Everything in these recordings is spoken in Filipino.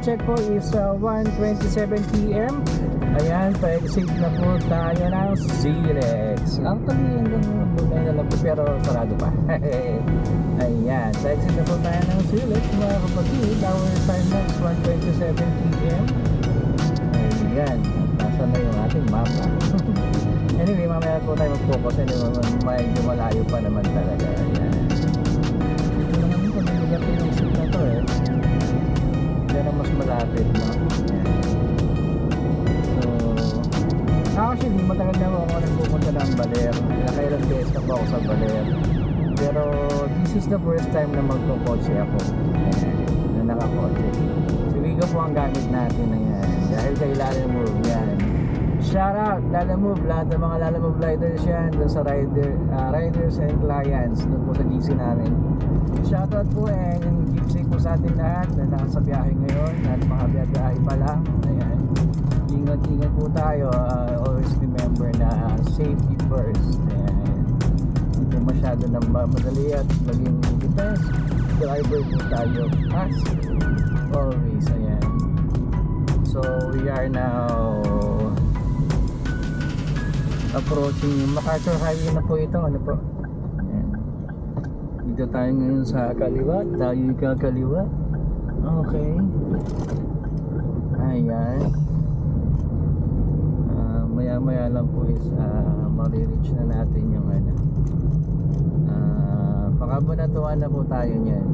time check po is 1:27 PM. Ayan, pa-exit na po tayo ng Silex. Actually, hanggang Bunay na lang po, pero sarado pa. Ayan, pa-exit na po tayo ng Silex, mga kapatid. Our time now is 1:27 PM. Ayan, nasa na yung ating mapa. Anyway, mamaya po tayo mag-focus. Anyway, medyo malayo pa naman talaga. Ayan. Ito naman po, nilugat yung isip na to eh. Yan ang mas malapit, no? So, actually, matagal na ako nagpupunta ng Baler. Nakailang days na po ako sa Baler. Pero, this is the first time na magkukotse ako. Na nakakotse. Si Wigo po ang gamit natin na yan. Dahil kay Lalamove yan. Shout out, Lalamove. Lahat ng mga Lalamove riders yan. Doon sa riders and clients. Doon po sa GC namin. Shout out po and keep safe po sa atin lahat na nasa biyahe ngayon at mga biyahe pa lang. Ayan. Ingat-ingat po tayo. Always remember na safety first. Ayan. Hindi masyado nang madali at maging best driver po tayo as always. Ayan. So we are now approaching yung MacArthur Highway na po ito. Ano po? Dito tayo ngayon sa kaliwa. Tayo kakaliwa. Okay. Ayan. Maya lang po is ma-reach na natin yung ano. Pakabunatuan na po tayo niyan.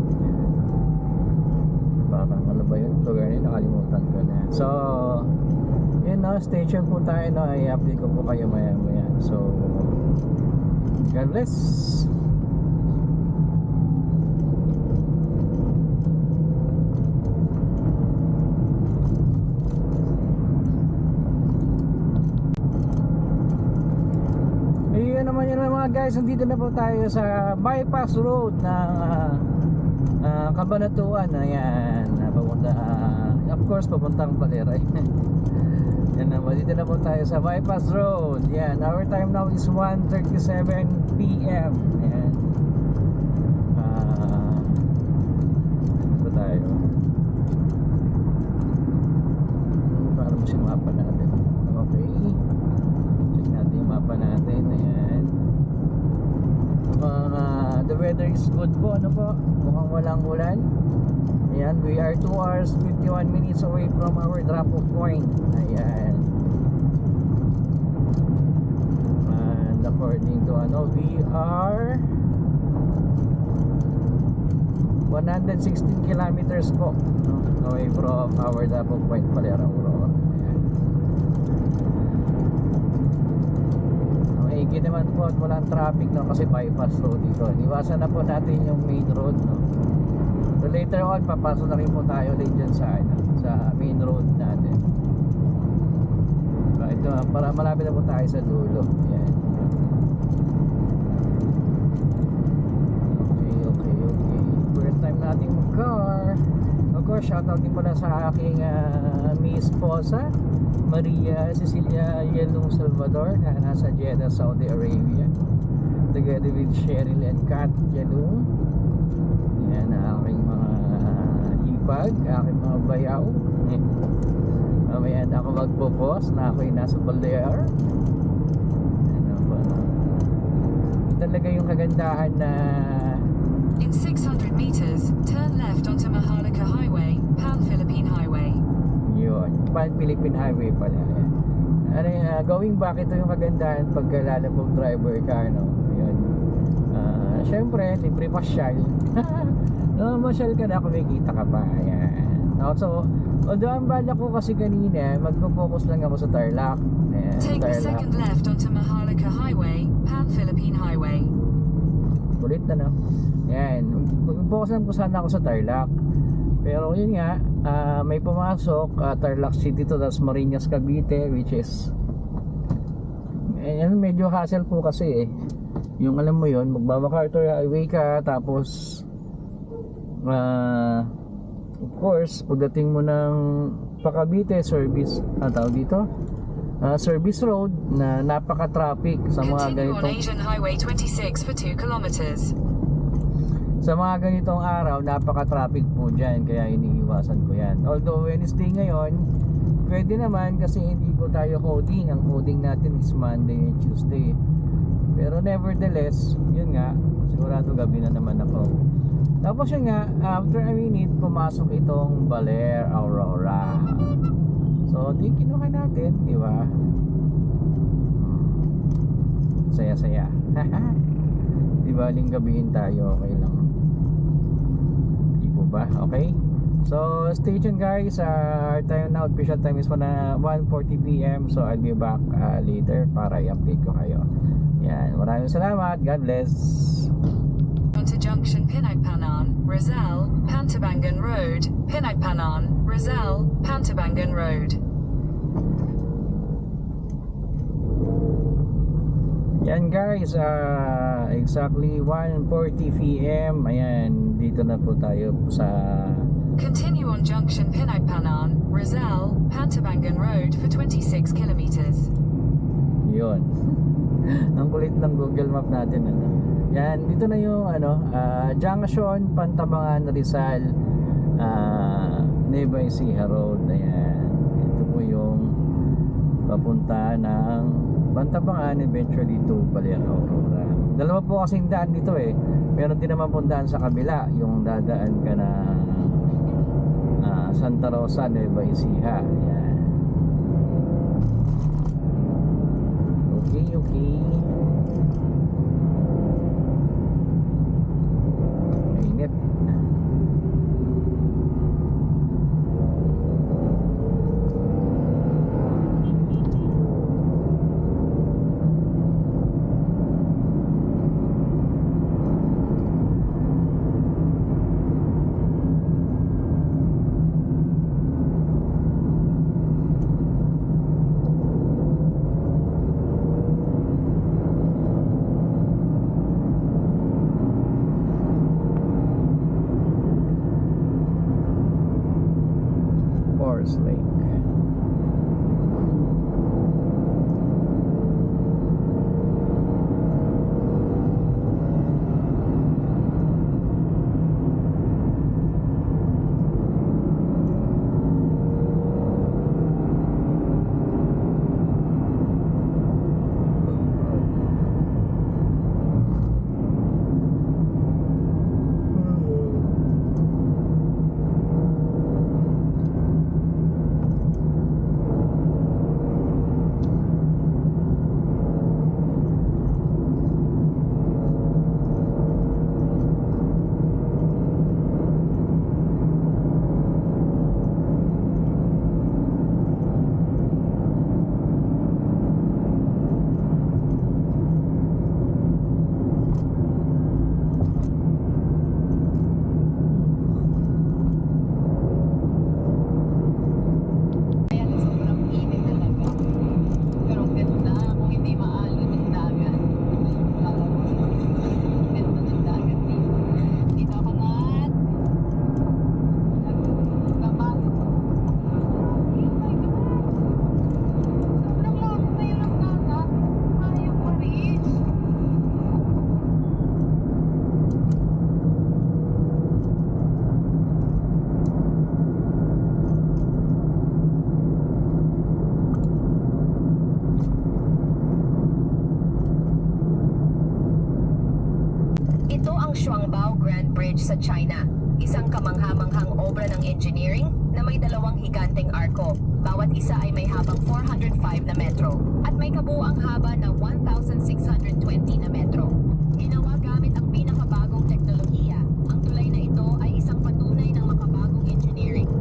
Parang ano ba yun? Lugar na nakalimutan ko na. So, yun no, station po tayo no. Ay update ko po kayo maya. So, God bless. Yun mga guys, nandito na po tayo sa bypass road ng Cabanatuan. Ayan, papunta, of course papuntang Baler. Yan naman, dito na po tayo sa bypass road. Yan, our time now is 1:37 PM. Ayan. Dito tayo. Para mo si mapa natin. Okay, check natin yung mapa natin. Ayan. The weather is good po, ano po, mukhang walang ulan. Ayan, we are 2 hours 51 minutes away from our drop off point. Ayan. And according to ano, we are 116 kilometers po, no, away from our drop off point, Baler, Aurora. Maigi naman po at walang traffic, no, kasi bypass road dito. Iwasan na po natin yung main road, no. So later on papasok na rin po tayo ulit dyan sa main road natin. So, ito para malapit na po tayo sa dulo. Ayan. Okay. First time nating mag-car. Of course, shoutout din pala sa aking Miss Posa Maria Cecilia Yelong Salvador na nasa Jeddah, Saudi Arabia, together with Cheryl and Kat Yelong. Yan ang aking mga ipag, aking mga bayaw. Mamaya na ako magpo-post na ako'y nasa Baler. Ano ba? Talaga yung kagandahan na in 600 meters, turn left onto Maharlika Highway, Pan-Philippine Highway. Yun, Pan-Philippine Highway pala. Ano, going back, ito yung kagandahan pagka Lalamove driver ka, no? Yun. Syempre, libre pasyal. No, masyal ka na, kumikita ka pa. Ayan. So, although ang bala ko kasi kanina, magpo-focus lang ako sa Tarlac. Ayan, take the Tarlac. second left onto Maharlika Highway, Pan-Philippine Highway. Ulit na, no? Ayan, mag-focus lang po sana ako sa Tarlac. Pero yun nga, may pumasok Tarlac City to, that's Marinas Cavite, which is medyo hassle po kasi eh. Yung alam mo yun, magba-MacArthur Highway ka, tapos of course pagdating mo ng Cavite service, tawag dito, service road na napaka-traffic sa mga Continue on ganitong. Asian Highway 26 for 2 kilometers. Sa mga ganitong araw, napaka-traffic po dyan, kaya iniiwasan ko yan. Although Wednesday ngayon, pwede naman kasi hindi po tayo coding. Ang coding natin is Monday and Tuesday. Pero nevertheless, yun nga, sigurado gabi na naman ako. Tapos yun nga, after a minute, pumasok itong Baler Aurora. So, di kinuha natin, di ba? Saya-saya. Di ba, gabihin tayo, okay lang. Di po ba? Okay? So, stay tuned guys. Our time now, official time is 1:40 PM. So, I'll be back later para i-update ko kayo. Yan, maraming salamat. God bless. Onto Junction Pinagpanan, Rizal, Pantabangan Road, Pinagpanan, Rizal, Pantabangan Road. Yan guys, exactly 1:40 PM. Ayan, dito na po tayo sa Continue on Junction Pinagpanan, Rizal, Pantabangan Road for 26 kilometers. yun. Ang kulit ng Google Map natin, ano. Yan, dito na yung Junction Pantabangan Rizal, Nueva Ecija Road. Ayan, ito po yung papunta ng Pantabangan, eventually to Baler Aurora. Dalawa po kasing daan dito eh. Meron din naman pong daan sa kabila, yung dadaan ka na Santa Rosa, Nueva Ecija. Ayan. Okay. Mainit. Forest Lake. Ito ang Shuangbao Grand Bridge sa China, isang kamangha-manghang obra ng engineering na may dalawang higanteng arko. Bawat isa ay may habang 405 na metro at may kabuuang haba na 1,620 na metro. Ginawa gamit ang pinakabagong teknolohiya. Ang tulay na ito ay isang patunay ng makabagong engineering.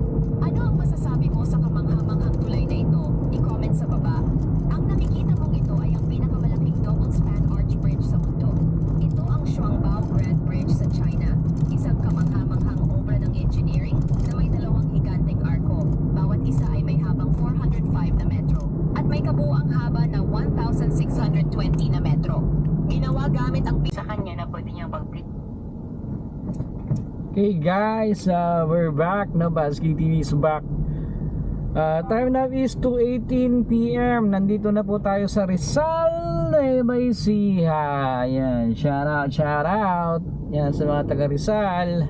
Ano ang masasabi mo sa kamangha-manghang tulay na ito? I-comment sa baba. Ang nakikita mong ito ay ang pinakamalaking double span arch bridge sa mundo. Ito ang Shuangbao Grand Bridge sa China, isang kamangha-manghang obra ng engineering na may dalawang higanteng arko. Bawat isa ay may habang 405 na metro at may kabuuang haba na 1,620 na metro. Ginawa gamit ang sa kanya na pwede niyang pag-print. Okay guys, we're back. No, Basky TV is back. Time now is 2:18 PM. Nandito na po tayo sa Rizal, may Siha. Ayan, shout out. Yan sa mga taga Rizal.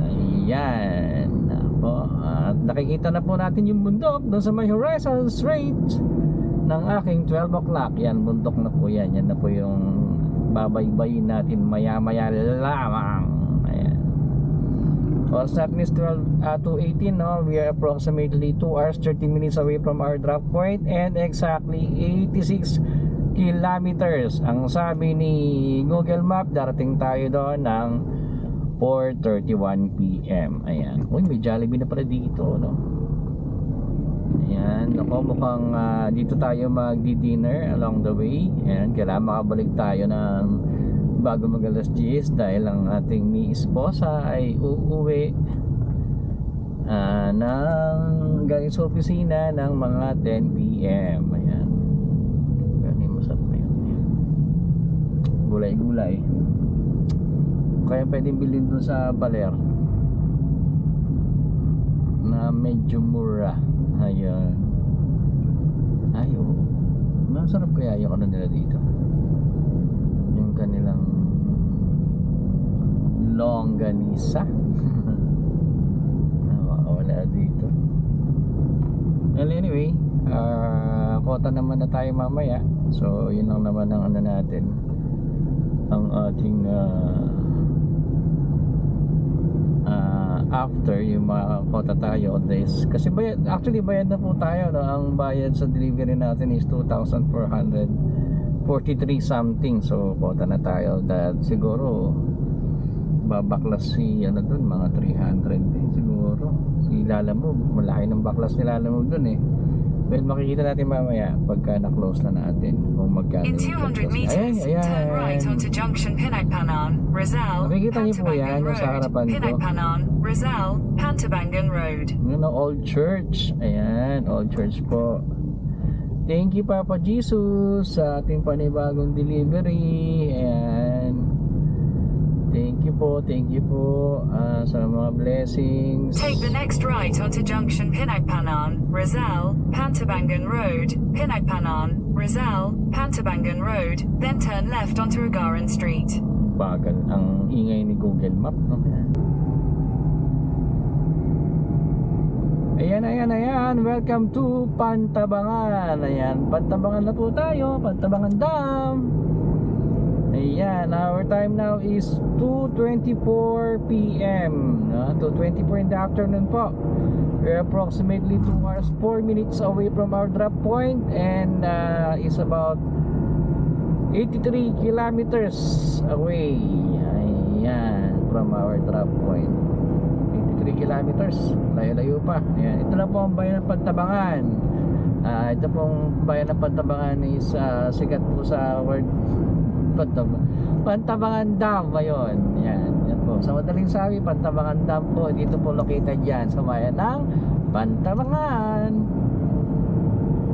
Ayan po. At nakikita na po natin yung bundok doon sa may horizon straight ng aking 12 o'clock. Yan, bundok na po yan. Yan na po yung babaybayin natin maya-maya lamang. Ayan. Oras natin is 2:18, no? We are approximately 2 hours 30 minutes away from our drop point and exactly 86 kilometers. Ang sabi ni Google Map, darating tayo doon ng 4:31 PM. Ayan. Uy, may Jollibee na pala dito, no? Ayan. Ako, mukhang dito tayo magdi-dinner along the way. Ayan. Kailangan makabalik tayo ng bago mag alas 10 dahil ang ating ni esposa ay uuwi ng galing sa opisina ng mga 10 PM. Ayan. Ganun, masarap na yun. Gulay-gulay. Kaya pwedeng bilhin dun sa Baler na medyo mura. Ayan. Ay, oo. Masarap kaya yung ano nila dito, yung kanilang longganisa. Wala dito. Well, anyway, kota naman na tayo mamaya. So yun lang naman ang ano natin, ang ating after yung makakota tayo on this. Kasi bayad, actually bayad na po tayo, no? Ang bayad sa delivery natin is 2,443 something. So kota na tayo dahil siguro babaklas si ano dun, mga 300 din siguro. Si Lalamove, malaki ng baklas ni Lalamove dun eh. Well, makikita natin mamaya pagka na-close na natin kung magkano. In 200 meters, turn right onto Junction Pinagpanan, Rizal, Nakikita niyo po yan, Pantabangan yung sa Road, harapan ko. Pinagpanan, Rizal, Pantabangan Road. Yun ang Old Church. Ayan, Old Church po. Thank you Papa Jesus sa ating panibagong delivery. Ayan. Thank you po sa mga blessings. Take the next right onto Junction Pinagpanan, Rizal, Pantabangan Road, Pinagpanan, Rizal, Pantabangan Road, then turn left onto Agaran Street. Bagal ang ingay ni Google Map, no? Ayan. Welcome to Pantabangan. Ayan, Pantabangan na po tayo. Pantabangan Dam. Ayan, our time now is 2:24 PM, 2:24 in the afternoon po. We're approximately 2 hours 4 minutes away from our drop point and is about 83 kilometers away. Ayan, from our drop point. 83 kilometers, layo-layo pa. Ayan, ito na po ang bayan ng Pantabangan. Ito pong bayan ng Pantabangan is sikat po sa world Pantabangan Dam ngayon. Yan po. Sa madaling sabi, Pantabangan Dam po. Dito po located yan sa bayan ng Pantabangan.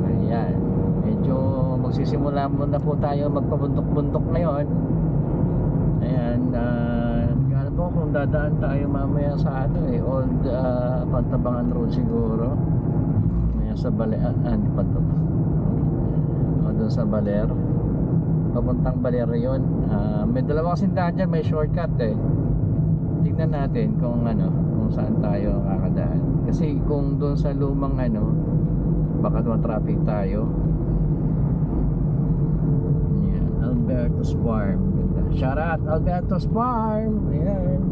Ayan. Medyo magsisimula muna po tayo magpabuntok-buntok ngayon. Ayan. Kaya po kung dadaan tayo mamaya sa ano old Pantabangan Road siguro. Ayan sa Baler. Doon sa Baler. Papuntang Baler yun. May dalawang sindahan dyan, may shortcut eh. Tingnan natin kung saan tayo kakadaan. Kasi kung doon sa lumang baka ma-traffic tayo. Ayan, Alberto's Farm. Shout out Alberto's Farm. Ayan.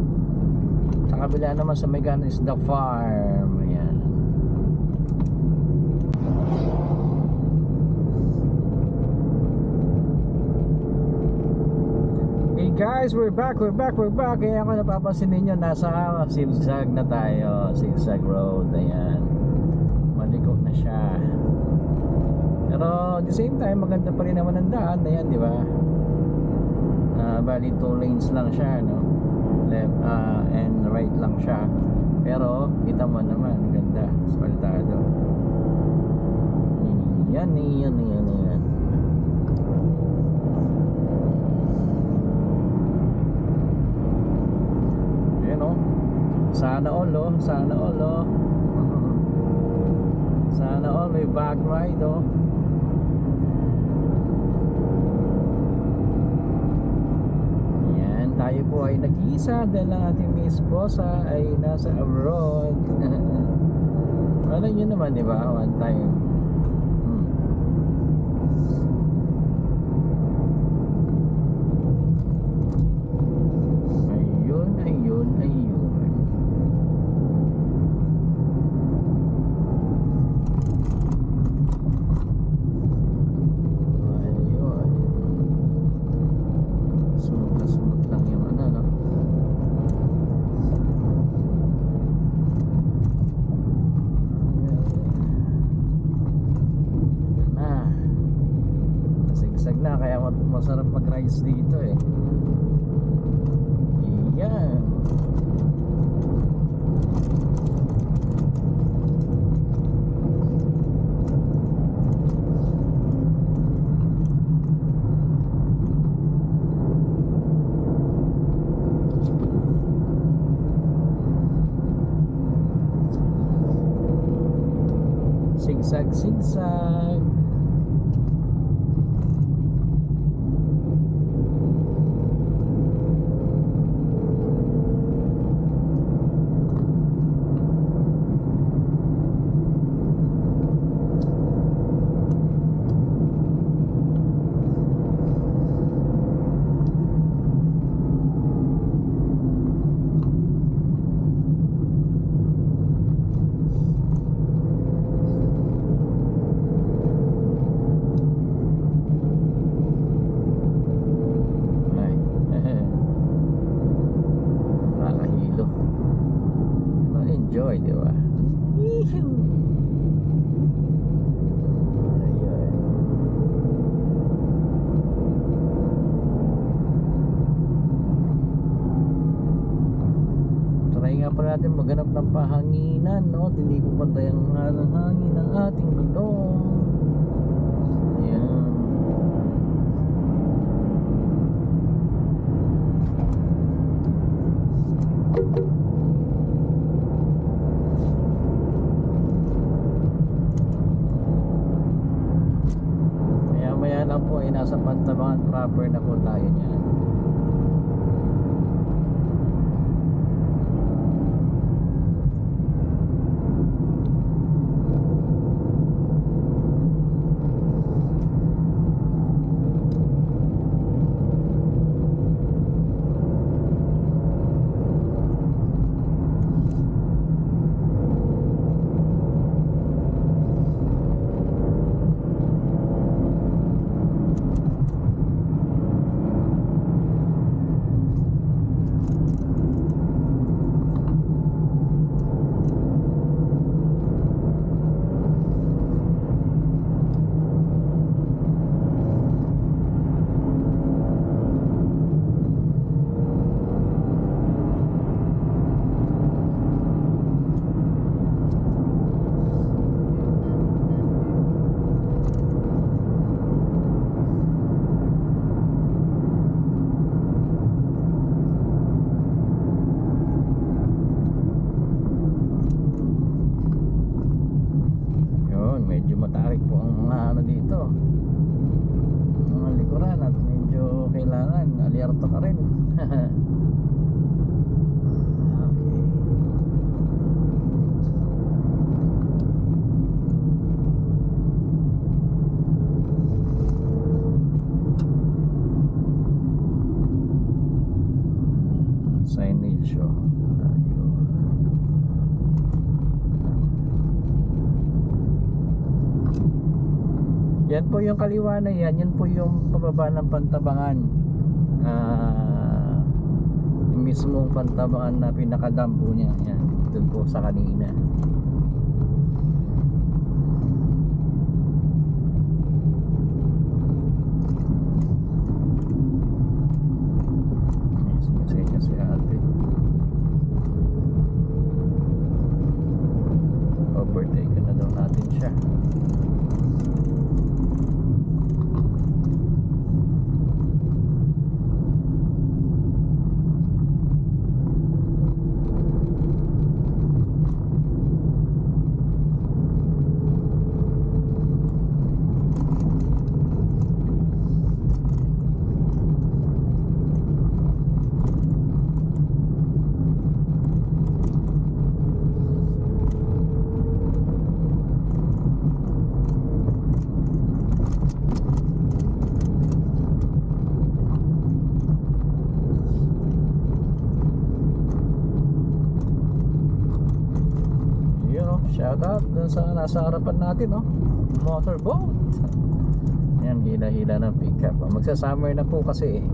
Sa kabila naman sa Megan is the farm. Ayan. Guys, we're back. Kaya ako napapansin ninyo, nasa zigzag na tayo. Zigzag road. Ayan. Malikot na siya. Pero at the same time, maganda pa rin naman ang daan. Ayan, di ba? Bali 2 lanes lang siya, no? Left and right lang siya. Pero kita mo naman, ganda. Asfaltado. Yan. Sana all. Sana all may back ride, oh. Yan, tayo po ay nag-iisa dahil ang ating Miss Bosa ay nasa abroad. Alam nyo naman, di ba? One time. Ayun, ayun, ayun. Ayun. Smooth na smooth lang yung ano, no? Sigsag na kaya masarap mag-rides dito eh. Iyan. Sigsag, sigsag. Enjoy, di ba? Try nga pa natin maghanap ng pahanginan, no? Hindi ko pantay ang hangin ng ating gulong. Ayan. Maya lang po ay nasa Pantabangan proper na po tayo niyan. Medyo matarik po ang mga ano dito, mga likuran, at medyo kailangan alerto ka rin. Signage, oh. Yan po yung kaliwa na yan. Yan po yung pababa ng Pantabangan. Yung mismong Pantabangan na pinakadam po niya. Yan. Doon po sa kanina. Sumasaya niya si ate. Overtake na daw natin siya. Shout out dun sa nasa harapan natin, no? Motorboat. Yan, hila-hila ng pickup. Magsa-summer na po kasi eh.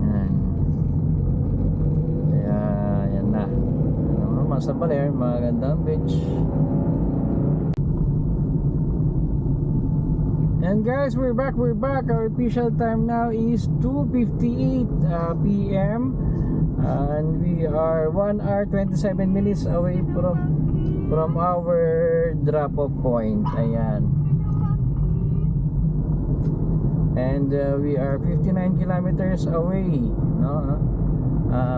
Yan. Kaya, yan na. Ano naman sa Baler, magandang beach. And guys, we're back. Our official time now is 2:58 p.m. And we are 1 hour 27 minutes away from our drop-off point. Ayan. And we are 59 kilometers away, no?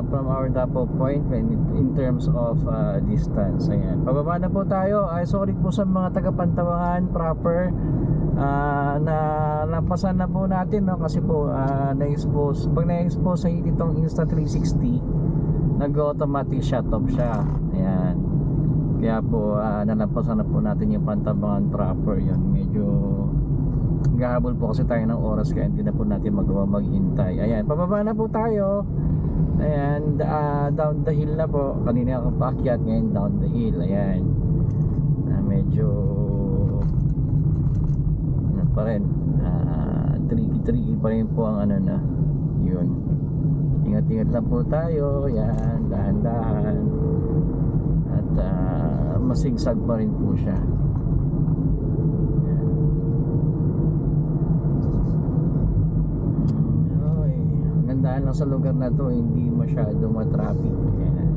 From our drop-off point in terms of distance. Ayan. Pababa na po tayo. Ay, sorry po sa mga taga-Pantabangan proper. Na napasan na po natin, no? Kasi po na-expose, pag na-expose sa itong Insta360 nag-automatic shut off siya. Ayan. Kaya po nalampasan na po natin yung Pantabangan proper. Yun, medyo gahabol po kasi tayo ng oras, kaya hindi na po natin magawa maghintay. Ayan, pababa na po tayo. Ayan, down the hill na po. Kanina ako paakyat, ngayon down the hill. Ayan, medyo pa rin, tricky pa rin po ang ano na yun. Ingat-ingat lang po tayo. Yan, dahan-dahan. At masigsag pa rin po siya. Yan. Ay, gandaan lang sa lugar na to, hindi masyado matraffic. Yan.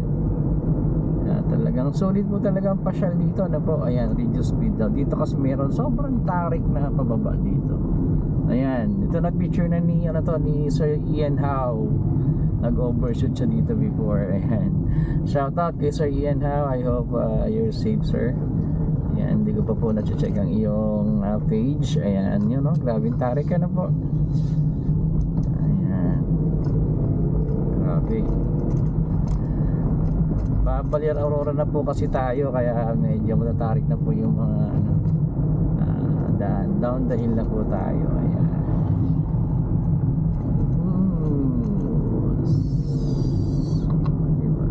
Talagang solid po talagang pasyal dito na po. Ayan, reduce speed daw dito kasi meron sobrang tarik na pababa dito. Ayan, ito na picture na ni Sir Ian Howe. Nag-overshoot siya dito before. Ayan, shout out kay Sir Ian Howe. I hope you're safe, sir. Ayan, hindi ko pa po na-check ang iyong page. Ayan, yun, no? Grabing tarik ka na po. Ayan, grabe. Baler Aurora na po kasi tayo, kaya medyo matatarik na po yung mga down the hill na po tayo. Ayan. Diba?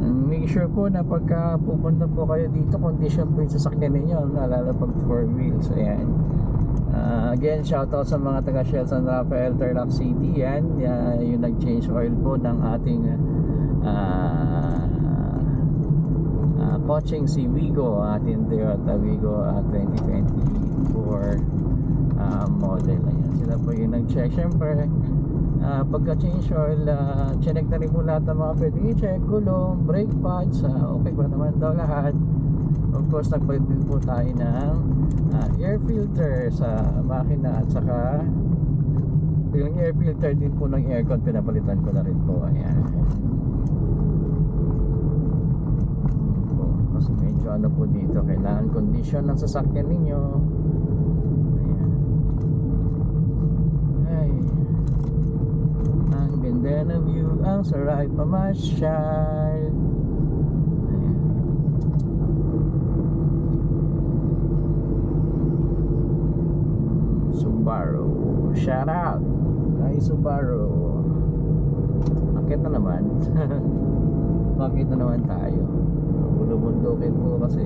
And make sure po na pagka pupunta po kayo dito, condition po yung sasakyan ninyo, lalo pag 4 wheels. Ayan. Again, shout out sa mga taga Shell San Rafael, Tarlac City. Yan, yung nag-change oil po ng ating coaching si Wigo, ating Toyota Wigo 2024 model. Ayan, sila po yung nag-check. Syempre, pagka-change oil, check na rin po lahat ng mga pwede i-check, gulong, brake pads, okay pa naman daw lahat. Of course, nagpalit din po tayo ng air filter sa makina, at saka yung air filter din po ng aircon, pinapalitan ko na rin po. Ayan. Kasi medyo ano po dito, kailangan condition ng sasakyan ninyo. Ayan. Ay, ang ganda ng view, ang sarap pamasyal. Ayan. Subaru, shout out kay Subaru. Akit na naman. Bakit na naman tayo? Bulubundukin po kasi.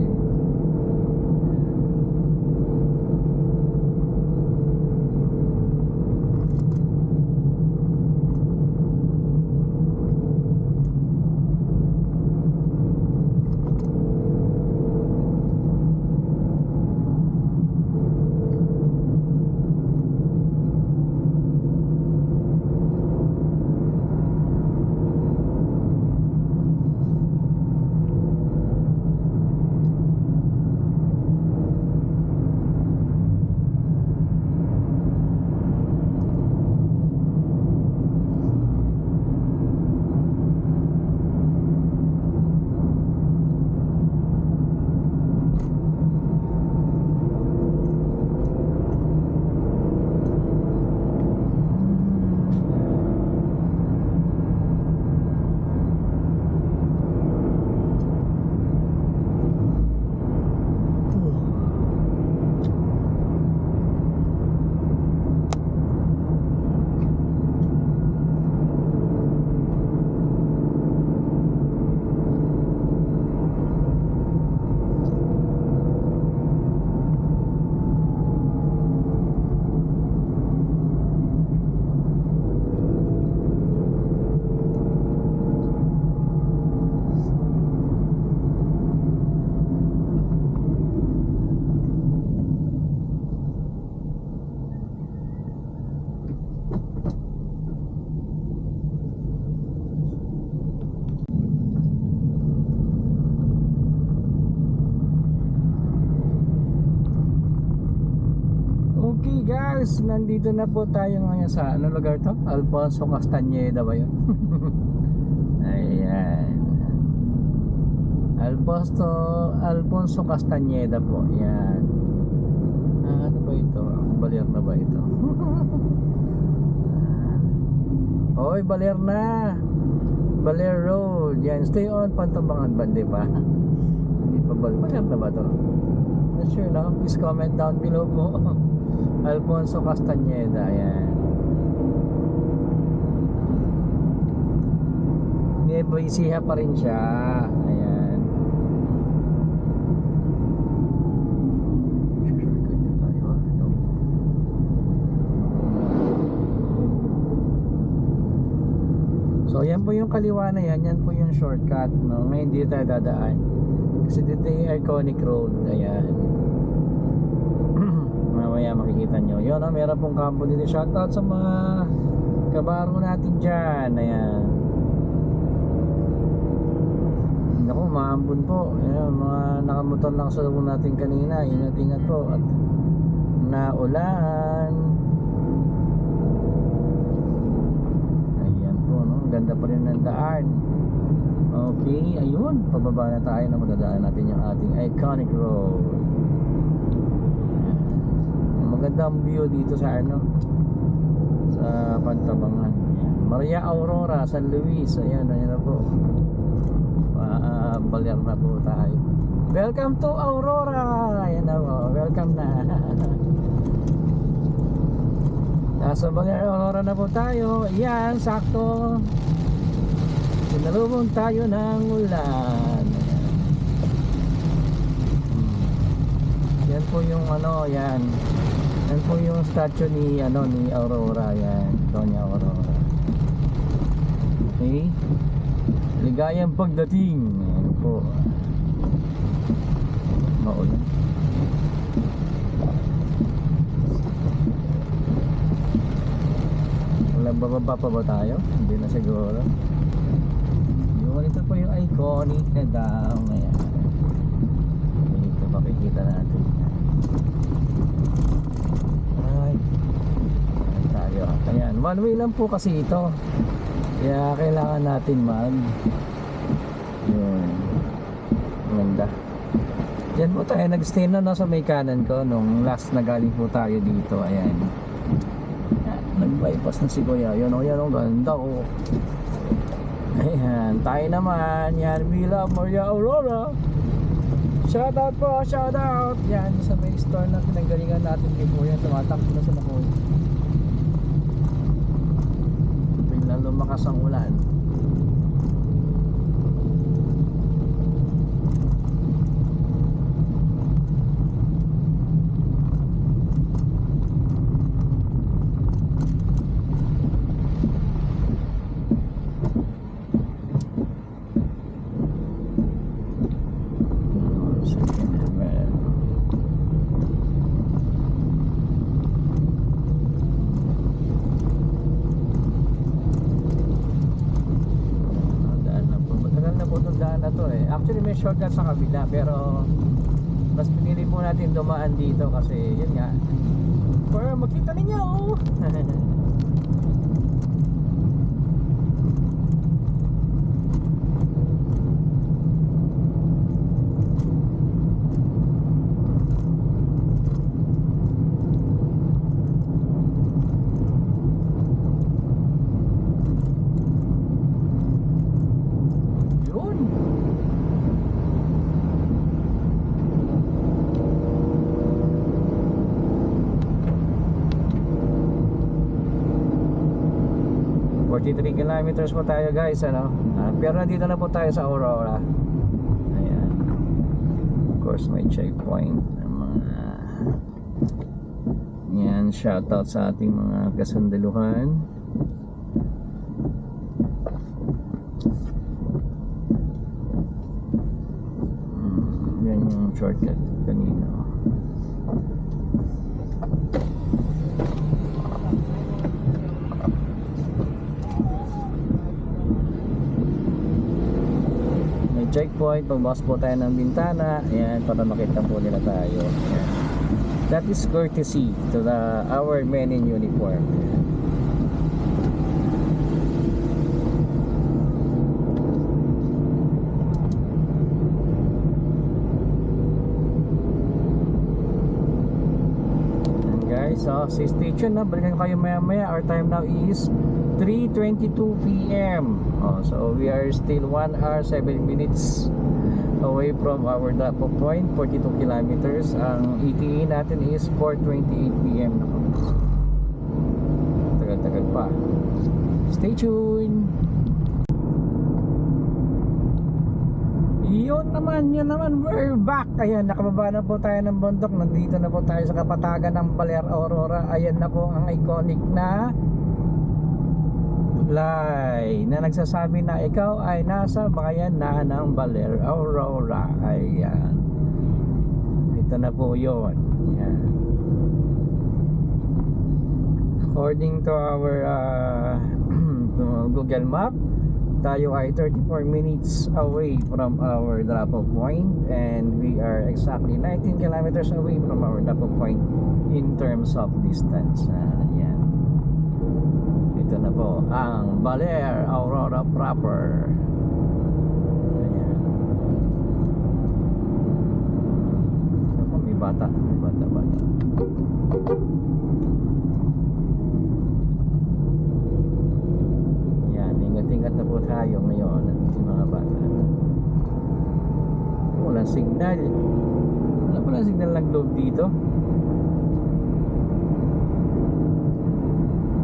Mars, nandito na po tayo ngayon sa ano lugar to? Alfonso Castañeda ba yun? Ayan. Alfonso Castañeda po. Ayan. Ano ba ito? Baler na ba ito? Oy, Baler na. Baler Road. Yan, stay on Pantabangan Bande pa. Hindi pa Baler na ba to? Not sure no? Please comment down below po. Alfonso Castañeda. Ayan. Nueva Ecija pa rin siya. Ayan. So yan po yung kaliwa na yan. Yan po yung shortcut, no? Ngayon hindi tayo dadaan kasi dito yung Iconic Road. Ayan. Mamaya makikita nyo yun, no? Meron pong kampo dito. Shoutout sa mga kabaro natin dyan. Ayan. Naku, maambon po. Ayan, mga nakamotor na kasalubong natin kanina. Ingat-ingat po. At naulan. Ayan po, no? Ganda pa rin ng daan. Okay, ayun. Pababa na tayo na madadaan natin yung ating Iconic Road. Ayan. Magandang view dito sa ano, sa Pantabangan. Ayan. Maria Aurora, San Luis. Ayan, ayan na po. Baler na po tayo. Welcome to Aurora. Ayan na po. Welcome na. Nasa Baler Aurora na po tayo. Ayan, sakto. Sinalubong tayo ng ulan. Yan po yung ano, yan. Yan po yung statue ni ano ni Aurora, yan. Doña Aurora. Okay. Ligayang pagdating. Ayan po. Maulan. Wala bababa pa ba tayo? Hindi na siguro. Yun, ito po yung Iconic na daw. Ayan. Ito makikita natin. Ay. Ayan tayo. Ayan. One way lang po kasi ito. Kaya kailangan natin yun. Ganda. Diyan po tayo nag-stay na sa may kanan ko nung last na galing po tayo dito. Ayan. Nag-bypass na si Kuya. Yan o, ganda o. Ayan, tayo naman. Yan, Villa Maria Aurora. Shout out po, shout out. Yan, sa may store na pinanggalingan natin kay Kuya. Tumatakbo na sa Nakoy. Biglang lumakas ang ulan. Actually may shortcut sa kabila pero mas pinili po natin dumaan dito kasi yun nga para makita ninyo. Three kilometers po tayo guys, ano? Pero nandito na po tayo sa Aurora. Ayan. Of course may checkpoint ng mga yan, shoutout sa ating mga kasundaluhan. Yan yung shortcut kanina. Checkpoint, pagbukas po tayo ng bintana. Ayan, para makita po nila tayo. Ayan. That is courtesy to our men in uniform. And guys, so stay tuned na. Balikan kayo maya maya. Our time now is 3:22 p.m. So we are still 1 hour 7 minutes away from our drop-off point, 42 kilometers. Ang ETA natin is 4:28 p.m. Tagal-tagal pa. Stay tuned. Yun naman, we're back. Ayan, nakababa na po tayo ng bundok. Nandito na po tayo sa kapatagan ng Baler Aurora. Ayan na po ang iconic na line na nagsasabi na ikaw ay nasa bayan na ng Baler Aurora. Ayan, ito na po yun. Ayan. According to our Google Map, tayo ay 34 minutes away from our drop-off point, and we are exactly 19 kilometers away from our drop-off point in terms of distance. Ayan. Ito na po ang Baler Aurora proper. Ayan. Ako, may bata. Ayan, ingat-ingat na po tayo ngayon at yung mga bata. Walang signal. Walang signal ng globe dito.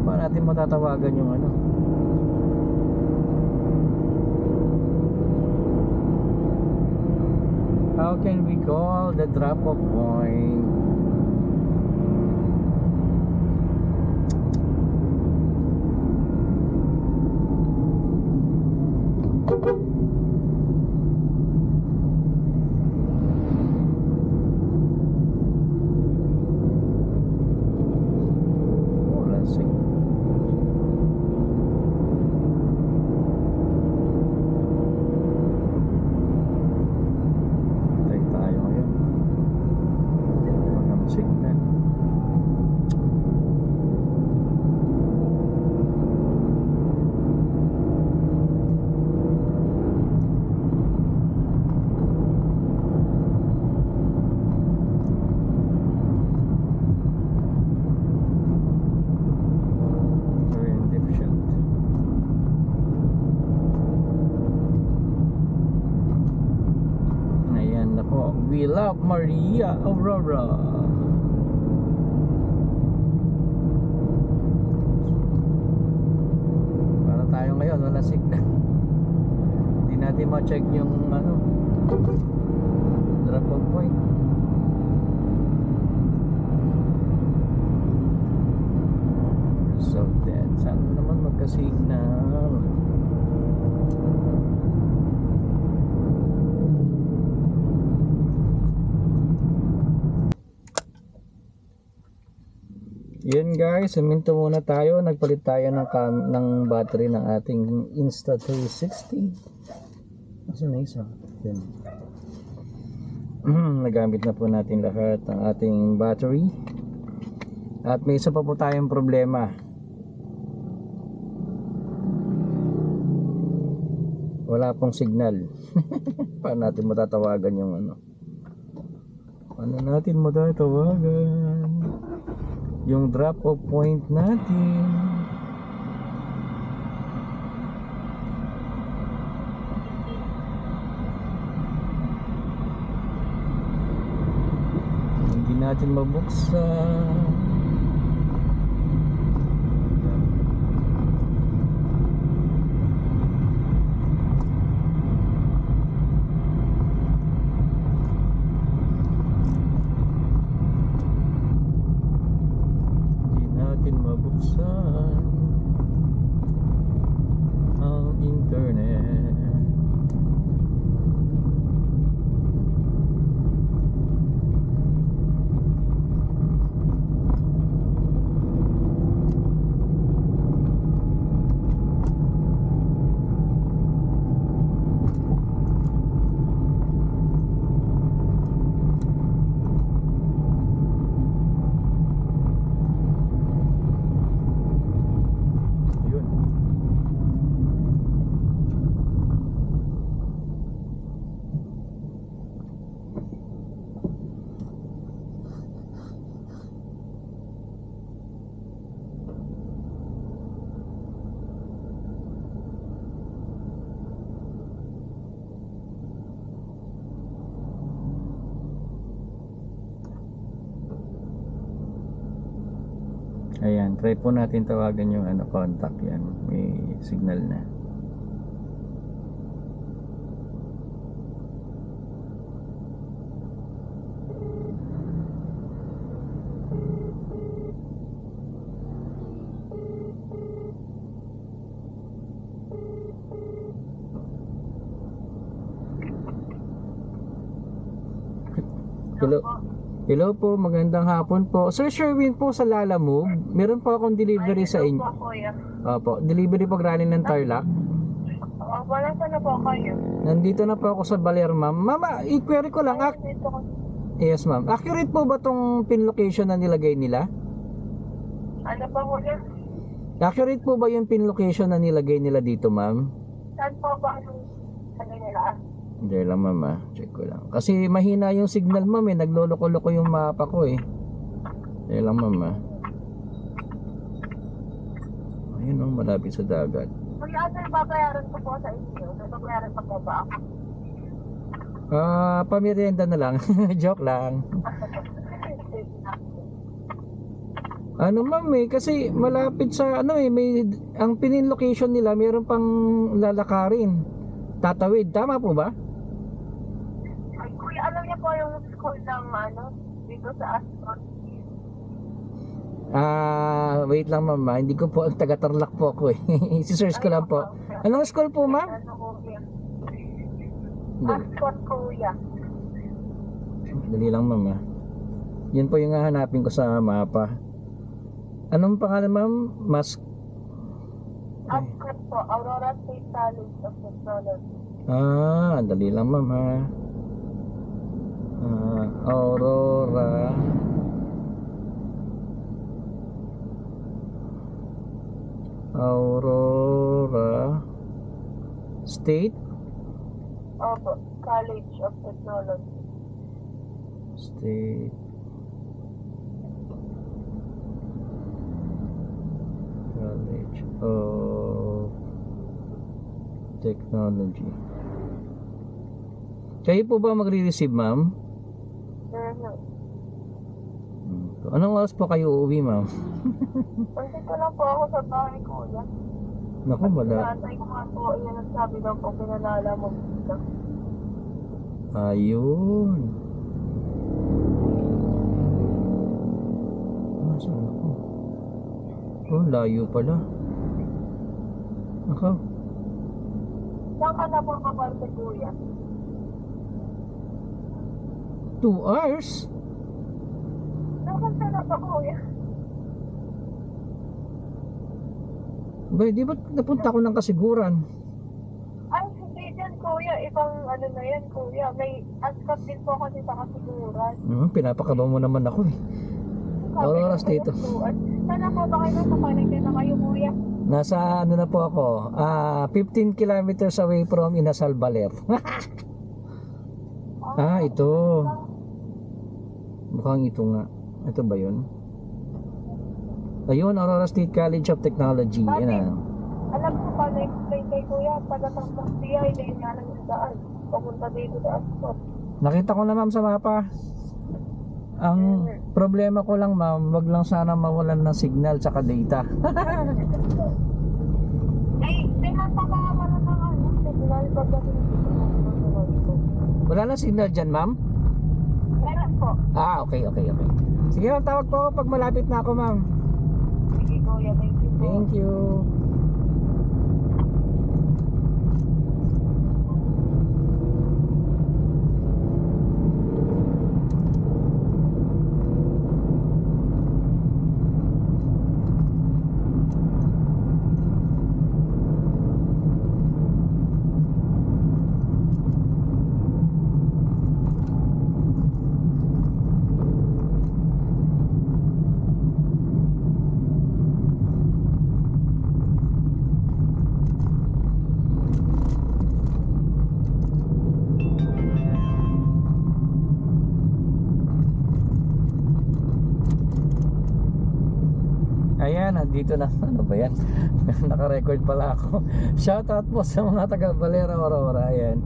Paano natin matatawagan yung ano? How can we call the drop-off point? We love Maria Aurora. Para tayo ngayon, wala signal. Hindi natin ma-check yung ano, drop-off point. So dead. Sana naman magka-signal. Yun guys, huminto muna tayo. Nagpalit tayo ng battery ng ating Insta360. Asan na isa? Yun. Nagamit na po natin lahat ng ating battery. At may isa pa po tayong problema. Wala pong signal. Paano natin matatawagan yung ano? Paano natin matatawagan yung drop-off point natin? Hindi natin mabuksan. Ang internet. Try po natin tawagan yung contact yan. May signal na. Hello. Hello po, magandang hapon po. Sir Sherwin po sa Lalamove. Meron po akong delivery sa inyo. Opo, delivery po galing ng Tarlac. Wala na po kayo. Nandito na po ako sa Baler, ma'am. Mama, i-query ko lang. Yes, ma'am. Accurate po ba tong pin location na nilagay nila? Ano pa po yan? Accurate po ba yung pin location na nilagay nila dito, ma'am? Saan po ba yung ano nila? Hindi lang, ma'am. Check ko lang. Kasi mahina yung signal, ma'am. Nagloloko-loko yung mapa ko eh. Hindi lang, ma'am. Ayun, oh, malapit sa dagat. Kuya, ano yung babayaran ko po sa inyo? May babayaran pa po ba ako? Pamirienda na lang. Joke lang. Ano, ma'am kasi malapit sa may ang pinin location nila, mayroon pang lalakarin. Tatawid, tama po ba? Ay, kuya, alam niya po yung school ng dito sa Ascot. Wait lang, ma'am. Hindi ko po, taga-Tarlac po ako eh. Si-search ko lang po. Anong school po, ma'am? Ano kuya? Dali, Ascot, kuya. dali lang, ma'am. Yun po yung hahanapin ko sa mapa. Anong pangalan, ma'am? Ascot po, Aurora State College of Technology. Dali lang, ma'am, Aurora State Opo, College of Technology. State College of Technology. Kayo po ba magre-receive, ma'am? Anong oras po kayo uuwi, ma'am? Nandito lang po ako sa bahay, kuya. Naku, wala. Natay ko nga po, yan ang sabi daw po, pinalala mo dito. Ayun. Saan ako? Oh, layo pala. Ako. Saan ka na po kaparte, kuya? 2 hours? Saan ka na ba, kuya? Ba, di ba napunta ko ng kasiguran? Ay, hindi dyan, kuya. Ibang na yan, kuya. May Ascot din po kasi sa kasiguran. Pinapakaba mo naman ako eh. Aurora State. Sana po ba kayo sa connected na kayo, kuya? Nasa na po ako? 15 kilometers away from Inasal, Baler. Ito. Mukhang ito nga. Ito ba yun? Ayun, Aurora State College of Technology. Yan Alam ko pa, na-explain kay kuya, padatang Mastia, hindi nga lang yung daan. Papunta dito sa Ascot. Nakita ko na, ma'am, sa mapa. Ang problema ko lang, ma'am, wag lang sana mawalan ng signal tsaka data. Ay, di nga pa wala ng signal pagdating dito. Wala na signal dyan, ma'am? Meron po. Okay. Sige, ma'am, tawag po ako pag malapit na ako, ma'am. Sige, kuya, thank you po. Thank you. Ayan, nandito na. Ano ba yan? Naka-record pala ako. Shoutout po sa mga taga Valera, Aurora. Ayan.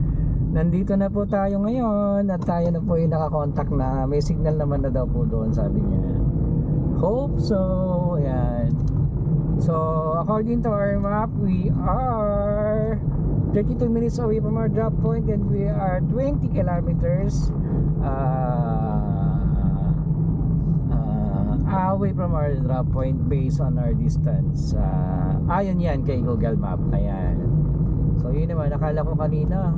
Nandito na po tayo ngayon at tayo na po yung nakakontakt na. May signal naman na daw po doon, sabi niya. Hope so. Ayan. So according to our map, we are 32 minutes away from our drop point, and we are 20 kilometers away from our drop point based on our distance. Ayon yan kay Google Map. Ayan. So yun naman, nakala ko kanina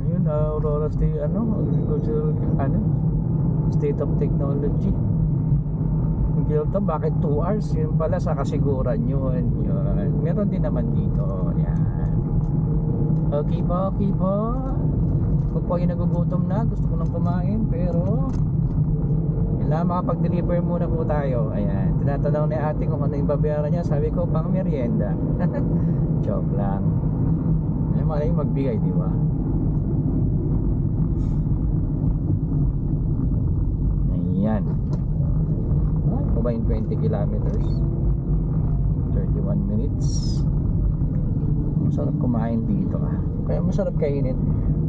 yun, Aurora State, agricultural, state of technology. Dito, bakit 2 hours? Yun pala sa kasiguran yun. Meron din naman dito. Ayan. Okay po. Kung po yung nagugutom na, gusto ko nang kumain, pero kailangan makapag-deliver muna po tayo. Ayan. Tinatanong ni ate kung ano yung babayaran niya. Sabi ko, pang merienda. Joke lang. Ay, malay magbigay, di ba? Ayan. Ay, pa ba yung 20 kilometers? 31 minutes. Masarap kumain dito, kaya masarap kainin.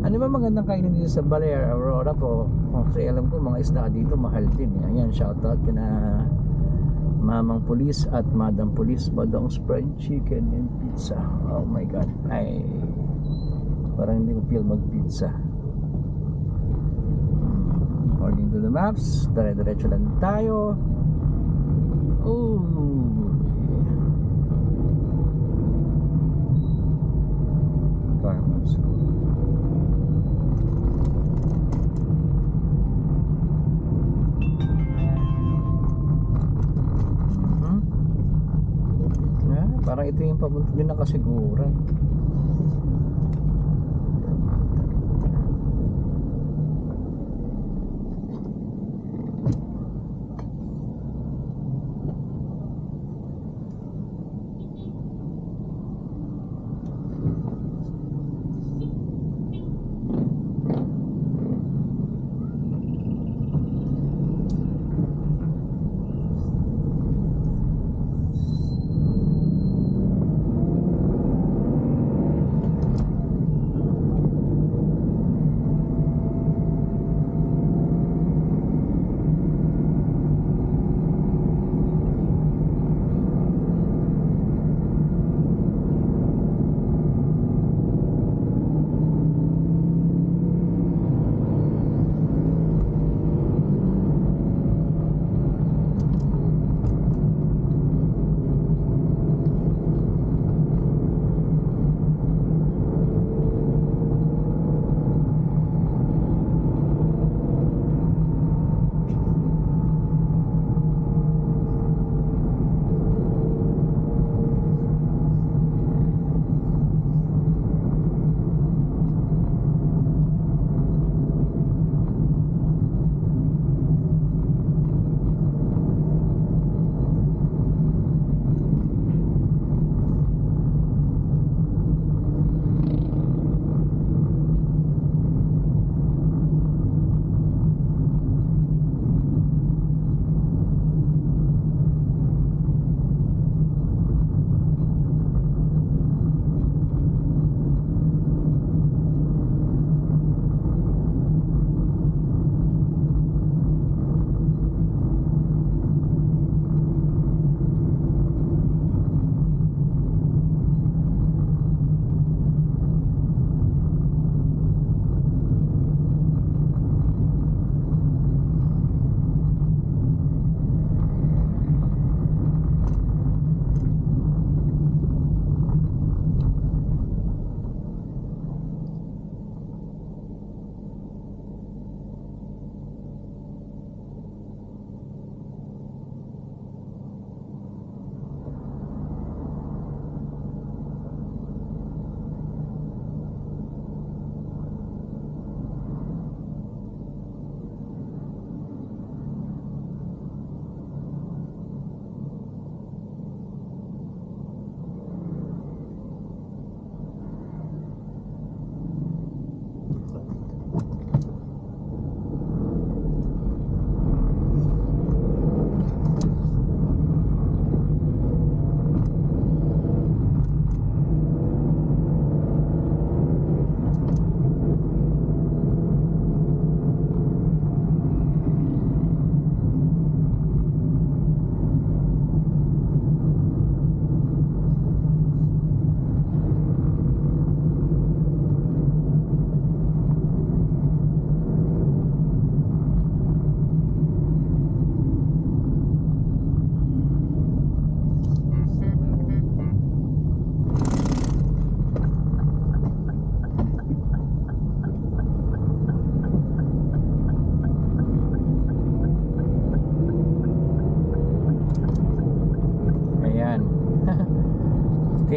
Ano ba magandang kainin dito sa Balear, Aurora po? Kasi alam ko mga isda dito mahal din. Ayan, shoutout kina Mamang Police at Madam Police. Badong's fried chicken and pizza. Oh my god. Ay, parang hindi ko feel mag pizza. According to the maps, dire-diretso lang tayo. Oh, Carmen School. Parang ito yung papunta din ng kasiguran.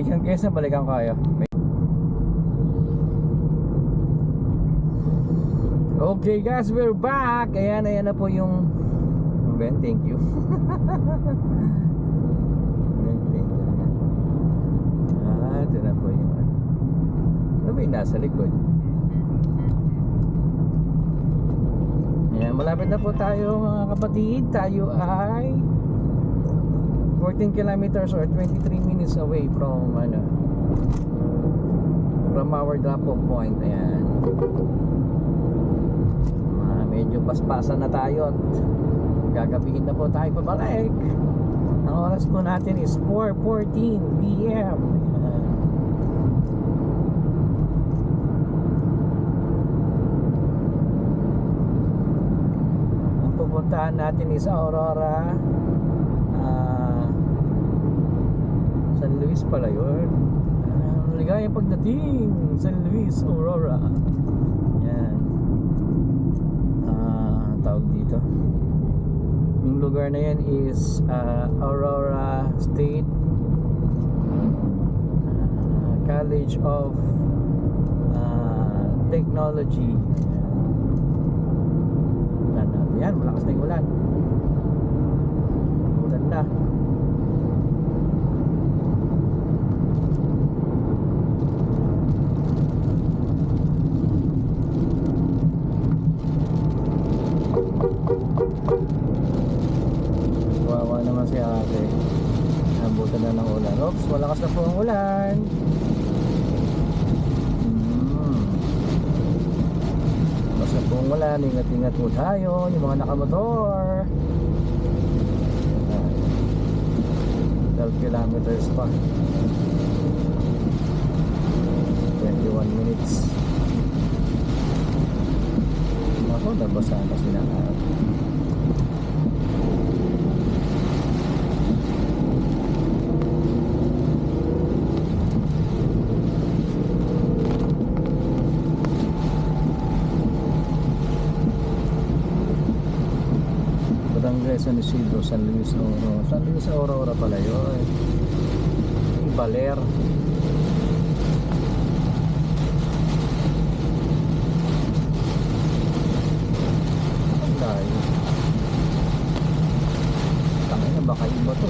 Hanggang Quezon, balikan kayo. Okay guys, we're back. Ayan na po yung Ben, thank you. Ben, thank you. Ito na po yung ano ba yung nasa likod? Ayan, malapit na po tayo mga kapatid. Tayo ay 14 kilometers or 23 minutes away from from our drop-off point. Ayan. Medyo paspasan na tayo at gagabihin na po tayo pabalik. Ang oras po natin is 4:14 PM. Ang pupuntahan natin is Aurora, San Luis pala yun. Maligayang pagdating San Luis, Aurora. Yan tawag dito. Yung lugar na yan is Aurora State College of Technology. Yan, malakas na yung ulan. Ulan na. Wawa naman si ate. Nabutan na ng ulan. Oops, malakas na po ang ulan. Malakas na po ang ulan. Ingat-ingat po tayo, yung mga nakamotor. 12 kilometers pa. 21 minutes. Ako, nabasa na sila. Barangay San Isidro, San Luis Aurora. San Luis Aurora pala yun. Baler. Ang layo. Tangin na, baka iba to.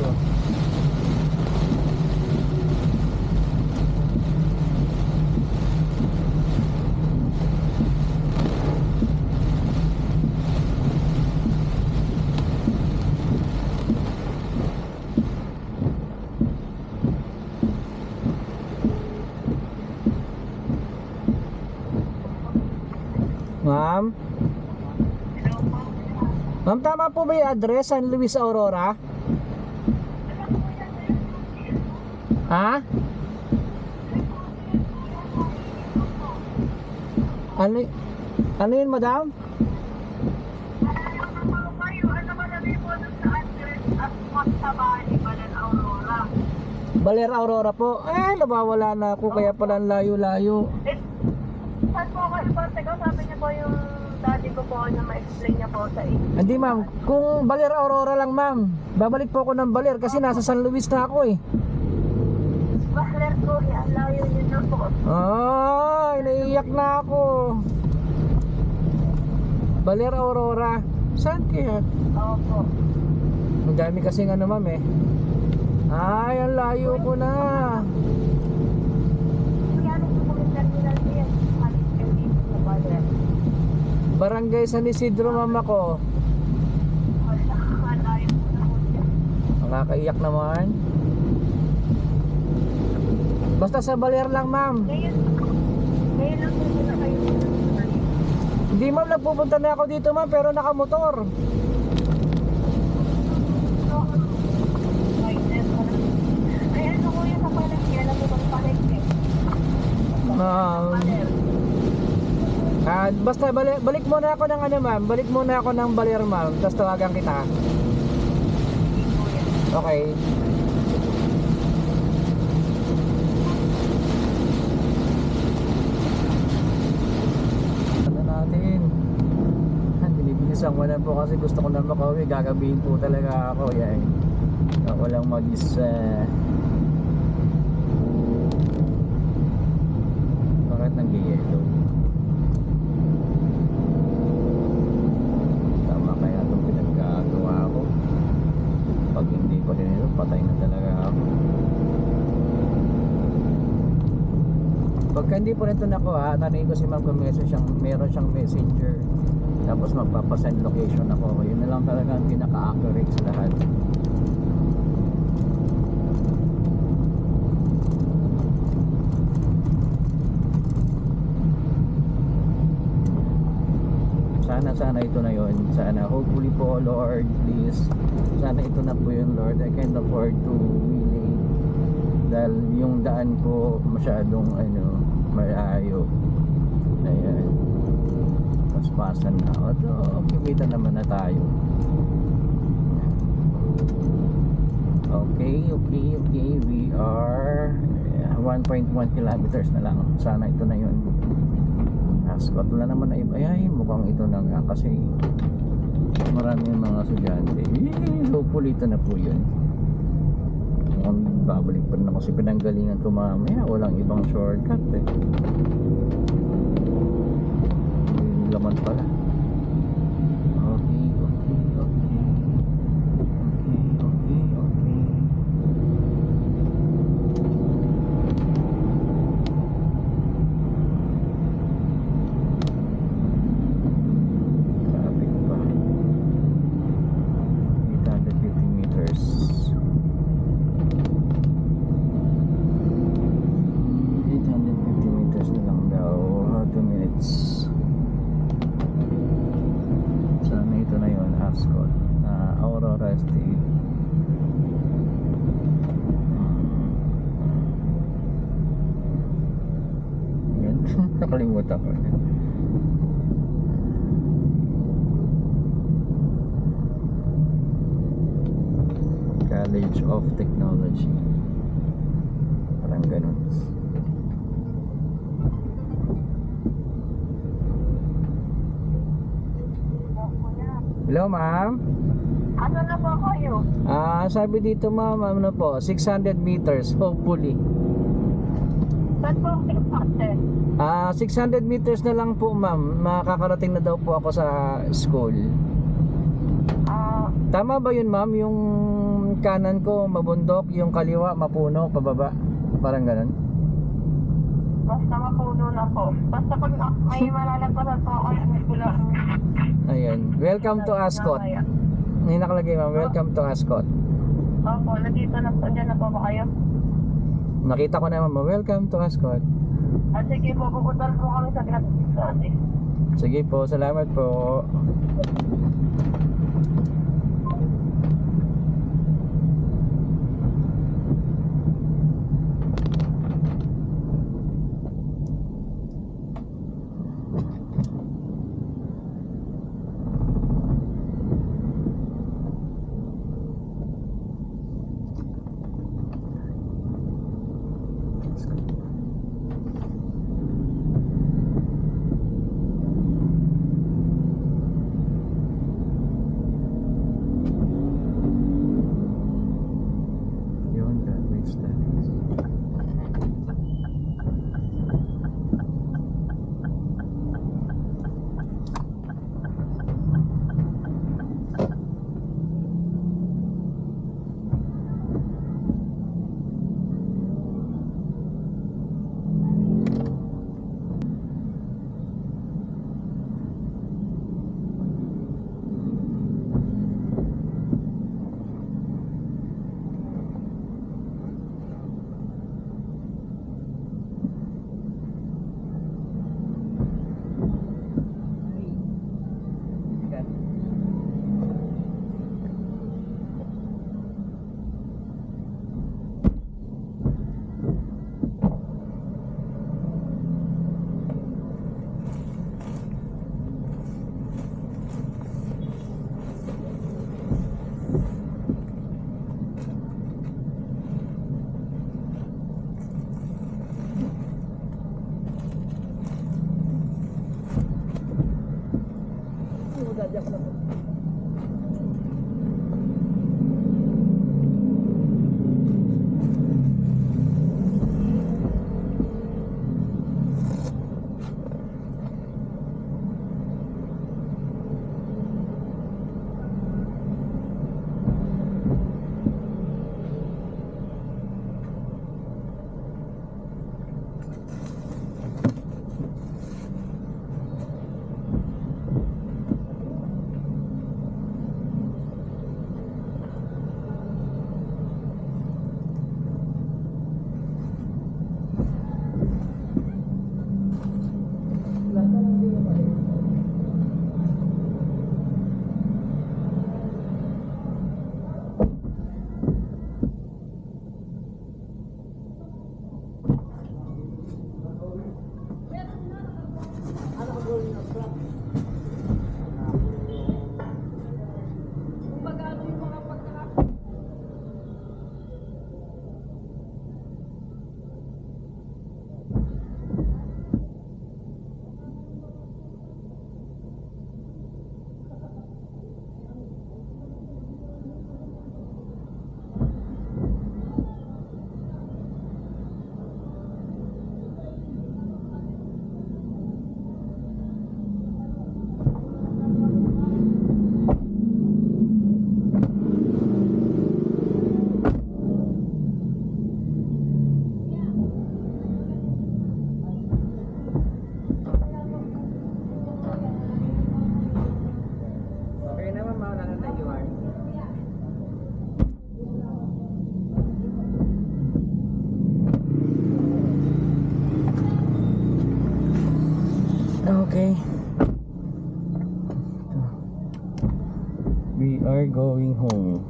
Ma'am? Ma'am, tama po ba yung address? San Luis Aurora? Ha? Ano yun, madam? Baler Aurora po. Nawawala na ako kaya pala ang layo-layo. Saan po ako iparte ko? Sabi niya po yung daddy ko po na ma-explain niya po sa inyo. Hindi ma'am, kung Baler Aurora lang ma'am, babalik po ako ng Baler kasi nasa San Luis na ako eh. Baler po, yan. Layo niyo na po. Ay, naiiyak na ako. Baler Aurora. Saan kaya? Opo. Ang dami kasing ano ma'am eh. Ay, ang layo ko na. Kaya nung po yung terminal ko yan, halit kayo dito sa Baler. Barangay San Isidro ma'am ako. Layo po na po siya. Nakakaiyak naman. Basta sa Baler lang ma'am. Ngayon lang po na kayo. Hindi ma'am, nagpupunta na ako dito ma'am pero nakamotor. Ay, ano ko yung sa palengke? Alam mo bang palengke? Basta balik muna ako ng ano ma'am. Balik muna ako ng Baler ma'am. Tapos tawagan kita. Okay. Ano natin? Binibilisan ko na po kasi gusto ko na makauwi. Gagabihin po talaga ako. Yan. Ako lang mag-isa. Pagka hindi po nito nakuha, tanongin ko si ma'am kung meron siyang messenger. Tapos magpapasend location ako. Yun na lang talaga ang pinaka-accurate sa lahat. Sana ito na yun. Sana, hopefully po, Lord, please. Sana ito na po yun, Lord. I can't afford to really, dahil yung daan ko masyadong malayo. Ayan, paspasan na. Although kumita naman na tayo. Okay. We are 1.1 kilometers na lang. Sana ito na yun. Ascot, wala naman na iba. Ay, mukhang ito na nga kasi maraming mga estudyante. Hopefully ito na po yun. Mukhang babalik pa rin ako kasi pinanggalingan ko mamaya. Walang ibang shortcut eh. May laman pala. Okay. Traffic pa. 850 meters. 850 meters na lang daw. 2 minutes. Sana ito na yun, Ascot. Aurora State. Yan. Nakalimutan ko. College of Technology. Parang ganun. Hello, ma'am. Ano na po kayo? Sabi dito, ma'am, ano po, 600 meters, hopefully. Saan po ang expected? 600 meters na lang po, ma'am. Makakarating na daw po ako sa school. Tama ba yun, ma'am? Yung kanan ko mabundok, yung kaliwa mapuno, pababa. Parang ganun. Basta mapuno na po. Basta pag may malalagpasan po ako yung pula. Ayun. Welcome to Ascot. May nakalagay, ma'am. Welcome to Ascot. Opo, nandito na po. Diyan na po ba kayo? Nakita ko na, ma'am. Welcome to Ascot. Sige po, pupunta po kami sa gratis. Sige po. Salamat po. Yun, graduate studies. Okay naman, wala na tayo QR. Okay. We are going home.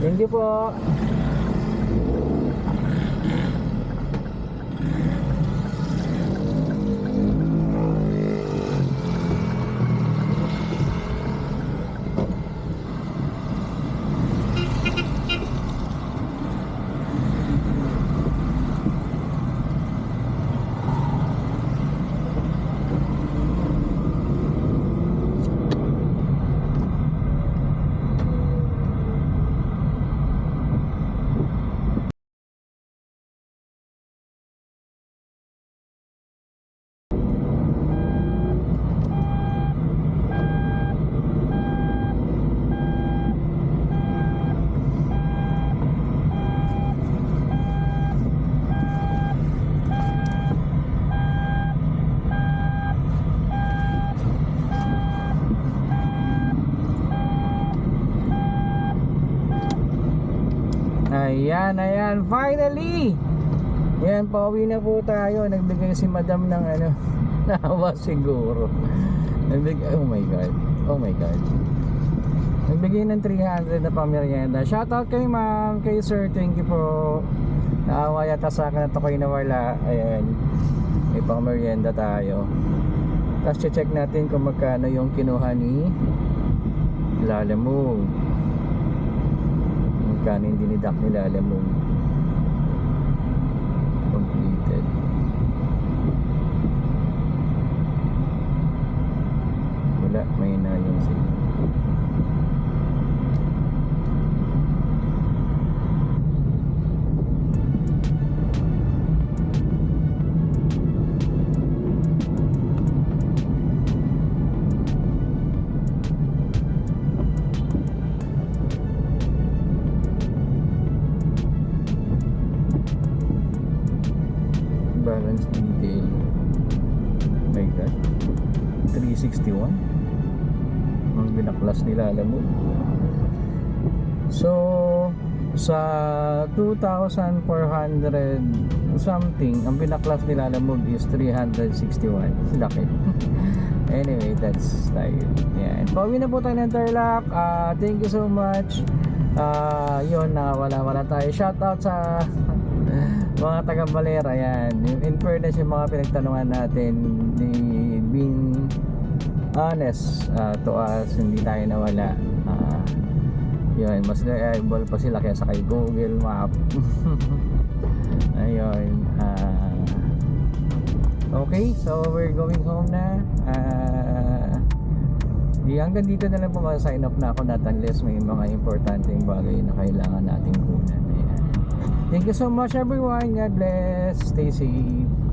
Thank you po. Ayan, finally! Yan, pauwi na po tayo. Nagbigay si madam ng ano, nawa siguro. Nagbigay, oh my god. Nagbigay ng 300 na pamerienda. Shoutout kay ma'am, kay sir, thank you po. Naawa yata sa akin at ako'y nawala. Ayan, may pamerienda tayo. Tapos check natin kung magkano yung kinuha ni Lalamove. Magkano yung dinidak ni Lalamove. Completed. Wala, may na yung signal. Balance detail, my god, 361 ang binaklas nila, alam mo. So sa 2,400 something ang binaklas nila, alam mo, is 361. Laki. Anyway, that's like it. Yeah. Pauwi na po tayo ng Tarlac. Thank you so much. Yun, wala tayo. Shoutout sa mga taga Valera. Yan, in fairness, yung mga pinagtanungan natin, being honest to us, hindi tayo nawala. Yun, mas reliable pa sila kaya sa kay Google Map. Ayun. Okay, so we're going home na. Hanggang dito na lang po, mag-sign off na ako, not unless may mga importanteng bagay na kailangan nating kunan. Ayan. Thank you so much everyone. God bless. Stay safe.